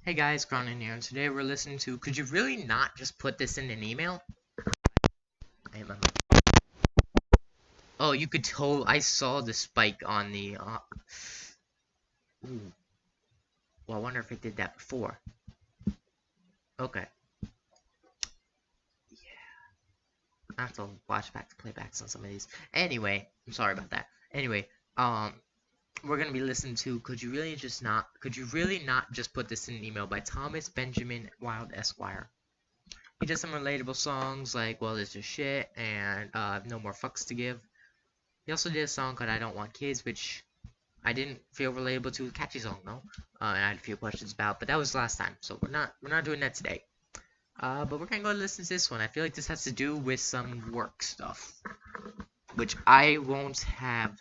Hey guys, Cronin here, and today we're listening to Could You Really Not Just Put This in an Email? Oh, you could totally. I saw the spike on the. Ooh. Well, I wonder if it did that before. Okay. Yeah. I have to watch back the playbacks on some of these. Anyway, I'm sorry about that. Anyway, we're gonna be listening to Could You Really Not Just Put This in an Email by Thomas Benjamin Wild Esquire. He did some relatable songs like Well This Is Shit and No More Fucks to Give. He also did a song called I Don't Want Kids, which I didn't feel relatable to. Catchy song though, and I had a few questions about, but that was last time, so we're not doing that today. But we're gonna go listen to this one. I feel like this has to do with some work stuff, which I won't have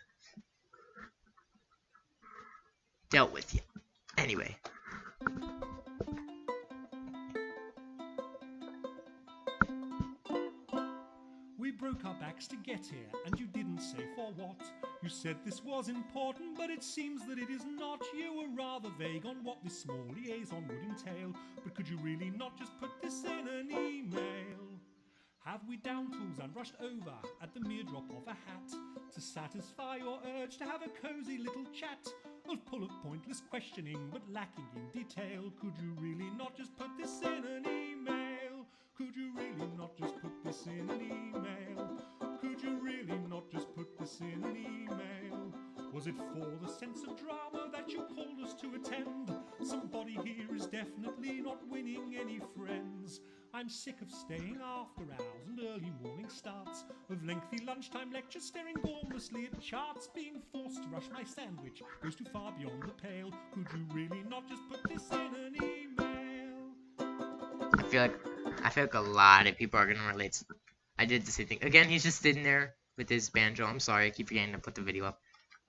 dealt with yet. Anyway. We broke our backs to get here, and you didn't say for what. You said this was important, but it seems that it is not. You were rather vague on what this small liaison would entail, but could you really not just put this in an email? Have we down tools and rushed over at the mere drop of a hat to satisfy your urge to have a cozy little chat of full of pointless questioning but lacking in detail? Could you really not just put this in an email? Could you really not just put this in an email? Could you really not just put this in an email? Was it for the sense of drama that you called us to attend? Somebody here is definitely not winning any friends. I'm sick of staying after hours and early morning starts, of lengthy lunchtime lectures staring gormlessly at charts. Being forced to rush my sandwich goes too far beyond the pale. Could you really not just put this in an email? I feel like a lot of people are gonna relate to them. I did the same thing. Again, he's just sitting there with his banjo. I'm sorry, I keep forgetting to put the video up.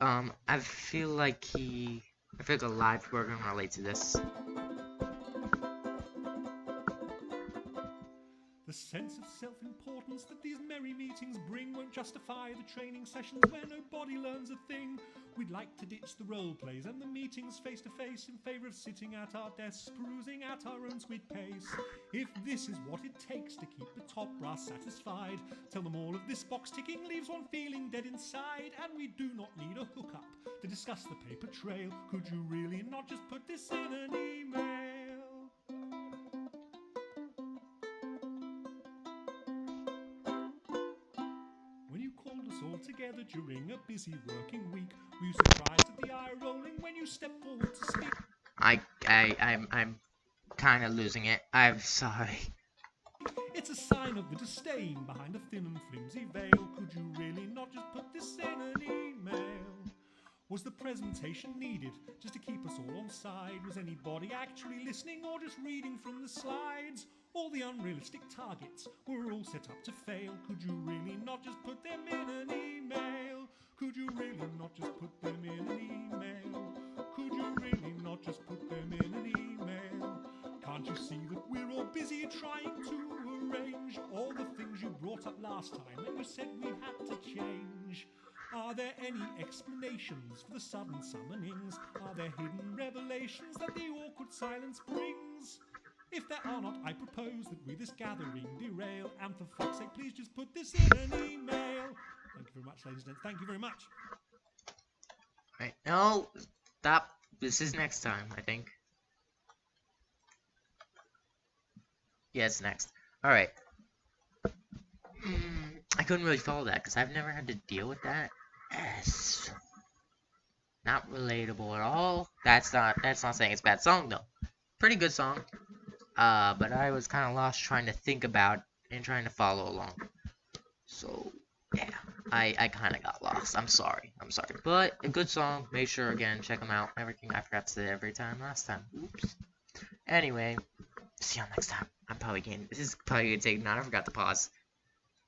I feel like a lot of people are gonna relate to this. The sense of self-importance that these merry meetings bring won't justify the training sessions where nobody learns a thing. We'd like to ditch the role plays and the meetings face-to-face in favour of sitting at our desks, perusing at our own sweet pace. If this is what it takes to keep the top brass satisfied, tell them all of this box-ticking leaves one feeling dead inside. And we do not need a hookup to discuss the paper trail. Could you really not just put this in an email? All together during a busy working week, were you surprised at the eye rolling when you stepped forward to speak? I'm kind of losing it. I'm sorry. It's a sign of the disdain behind a thin and flimsy veil. Could you really not just put this in an email? Was the presentation needed just to keep us all on side? Was anybody actually listening or just reading from the slides? All the unrealistic targets were all set up to fail. Could you really not just put them in an email? Could you really not just put them in an email? Could you really not just put them in an email? Can't you see that we're all busy trying to arrange all the things you brought up last time and you said we had to change? Are there any explanations for the sudden summonings? Are there hidden revelations that the awkward silence brings? If there are not, I propose that we this gathering derail, and for fuck's sake, please just put this in an email. Thank you very much, ladies and gents. Thank you very much. Right. No, stop. This is next time, I think. Yeah, it's next. Alright. I couldn't really follow that, because I've never had to deal with that. Yes. Not relatable at all. That's not saying it's a bad song, though. Pretty good song. But I was kind of lost trying to think about and trying to follow along. So, yeah, I kind of got lost. I'm sorry. But a good song. Make sure, again, check them out. Everything I forgot to say every time last time. Oops. Anyway, see y'all next time. This is probably going to take, I forgot to pause.